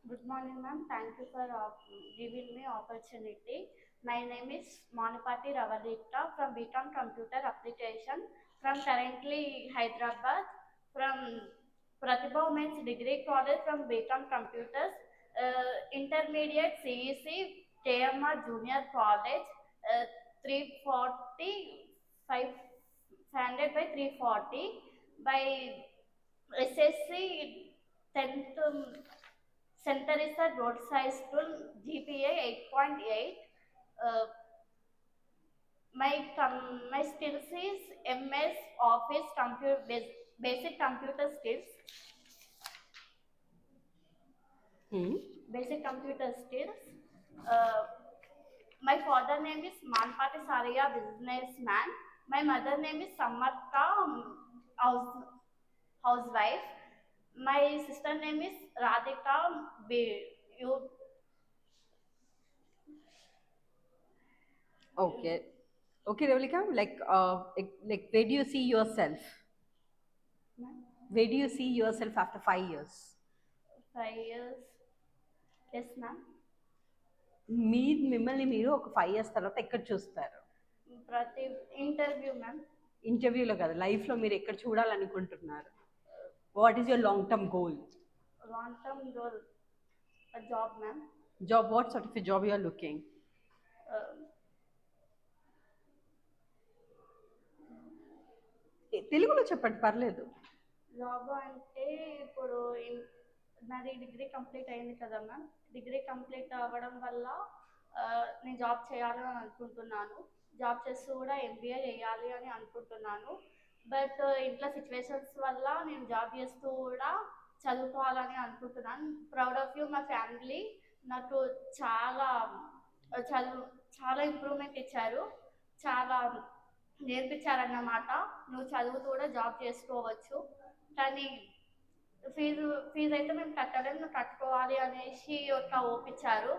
Good morning, ma'am. Thank you for giving me opportunity. My name is Manipati Ravalita from BCom Computer Application from currently Hyderabad from Pratibha Women's Degree College from BCom Computers, Intermediate CEC KMR Junior College, 340 500 by 340 by SSC 10th St. Teresa Roadside School GPA 8.8. Uh, my skills is MS Office basic computer skills. Hmm. Basic computer skills. Uh, my father name is Manpati Saria businessman. My mother name is Samartha house, housewife. My sister name is Radhika you Okay. Okay, Ravalika, like where do you see yourself? Where do you see yourself after 5 years? 5 years. Yes, ma'am. మిమ్మల్ని మీరు ఒక 5 years తర్వాత ఎక్కడ చూస్తారు? ప్రతి interview ma'am. ఇంటర్వ్యూలో కదా, లైఫ్లో మీరు ఎక్కడ చూడాలనుకుంటున్నారు? What is your long term goal? Long term goal job ma'am. Job, what sort of job you are looking? తెలుగులో చెప్పండి, పర్లేదు. జాబ్ అంటే ఇప్పుడు నాది డిగ్రీ కంప్లీట్ అయింది కదా మ్యామ్. డిగ్రీ కంప్లీట్ అవ్వడం వల్ల నేను జాబ్ చేయాలి అని అనుకుంటున్నాను. జాబ్ చేస్తూ కూడా ఎంబీఏ చేయాలి అని అనుకుంటున్నాను. బట్ ఇంట్లో సిచ్యువేషన్స్ వల్ల నేను జాబ్ చేస్తూ కూడా చదువుకోవాలని అనుకుంటున్నాను. ప్రౌడ్ ఆఫ్ యూ, మా ఫ్యామిలీ నాకు చాలా చదువు చాలా ఇంప్రూవ్మెంట్ ఇచ్చారు, చాలా నేర్పించారన్నమాట. నువ్వు చదువుతూ కూడా జాబ్ చేసుకోవచ్చు, కానీ ఫీజు అయితే మేము కట్టలేము, నువ్వు కట్టుకోవాలి అనేసి ఒక ఓపించారు.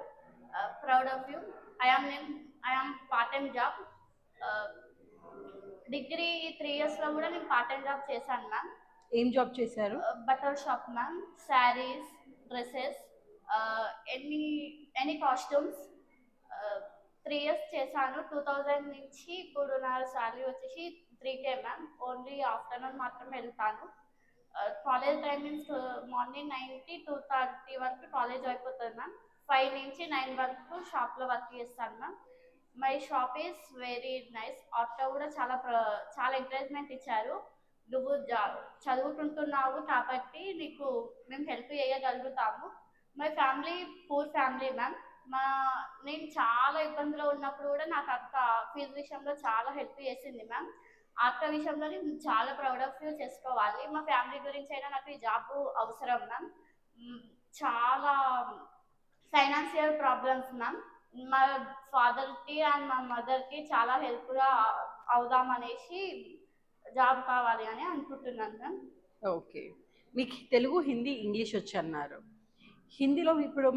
Proud of you. I am part time job. Degree 3 yearsలో కూడా నేను పార్ట్ టైం జాబ్ చేశాను మ్యామ్. ఏం జాబ్ చేశారు? Butter shop ma'am. Saris, dresses, any any costumes. 3 years చేశాను. 2000 నుంచి ఇప్పుడు నా శాలరీ వచ్చేసి 3K మ్యామ్. ఓన్లీ ఆఫ్టర్నూన్ మాత్రమే వెళ్తాను. కాలేజ్ టైమింగ్స్ మార్నింగ్ 9 to 2:30 వరకు కాలేజ్ అయిపోతుంది మ్యామ్. 5 నుంచి 9 వరకు షాప్లో వర్క్ చేస్తాను ma'am. My shop is very nice. After కూడా చాలా ఎంకరేజ్మెంట్ ఇచ్చారు. నువ్వు చదువుకుంటున్నావు కాబట్టి నీకు మేము హెల్ప్ చేయగలుగుతాము. My family poor family ma'am. నేను చాలా ఇబ్బందిలో ఉన్నప్పుడు కూడా నాకు అక్క ఫీజు విషయంలో చాలా హెల్ప్ చేసింది మ్యామ్. అక్క విషయంలో నేను చాలా ప్రౌడ్ ఆఫ్ యూ చేసుకోవాలి. మా ఫ్యామిలీ గురించి అయినా నాకు ఈ జాబ్ అవసరం మ్యామ్. చాలా ఫైనాన్షియల్ ప్రాబ్లమ్స్ మ్యామ్. మా ఫాదర్కి అండ్ మా మదర్కి చాలా హెల్ప్గా అవుదామనేసి జాబ్ కావాలి అని అనుకుంటున్నాను మ్యామ్. ఓకే. మీకు తెలుగు, హిందీ, ఇంగ్లీష్ వచ్చి అన్నారు. హిందీలో ఇప్పుడు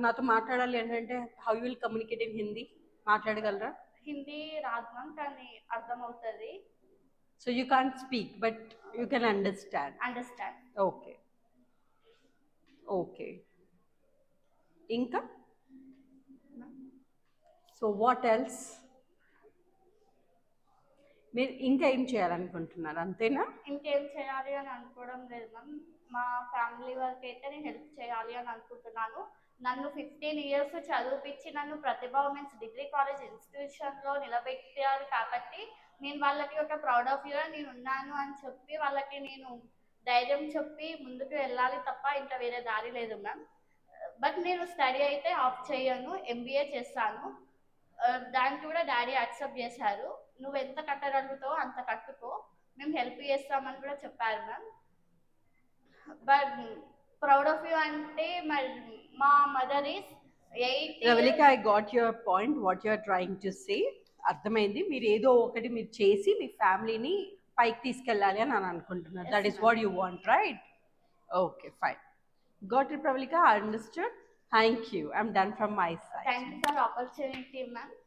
నాతో మాట్లాడాలి అంటే how you will communicate in Hindi? మాట్లాడగలరా? హిందీ రాదు మ్యామ్, కానీ అర్థమవుతుంది. So you can't speak but you can understand. Okay. Okay, ఇంకా సో వాట్ ఎల్స్? మీరు ఇంకా ఏం చేయాలనుకుంటున్నారు, అంతేనా? ఇంకేం చేయాలి అని అనుకోవడం లేదు మ్యామ్. మా ఫ్యామిలీ వరకు అయితే నేను హెల్ప్ చేయాలి అని అనుకుంటున్నాను. నన్ను 15 years చదివిపించి నన్ను ప్రతిభ ఉమెన్స్ డిగ్రీ కాలేజ్ ఇన్స్టిట్యూషన్లో నిలబెట్టారు కాబట్టి నేను వాళ్ళకి ఒక ప్రౌడ్ ఆఫ్ యూగా నేను ఉన్నాను అని చెప్పి వాళ్ళకి నేను ధైర్యం చెప్పి ముందుకు వెళ్ళాలి తప్ప ఇంకా వేరే దారి లేదు మ్యామ్. బట్ నేను స్టడీ అయితే ఆఫ్ చేయను, ఎంబీఏ చేస్తాను. దానికి కూడా డాడీ యాక్సెప్ట్ చేశారు. నువ్వు ఎంత కట్టగలుగుతావో అంత కట్టుకో, మేము హెల్ప్ చేస్తామని కూడా చెప్పారు ma'am. But proud of you అంటే మా mother is 8 Ravalika, I got your point, what you are trying to say. అర్థమైంది. మీరు ఏదో ఒకటి మీరు చేసి మీ ఫ్యామిలీని పైకి తీసుకెళ్ళాలి అని అనుకుంటున్నారు. That is what you want, right? Okay, fine. Got it, Pravalika? I understood. Thank you. I'm done from my side. Thank you for the opportunity, ma'am.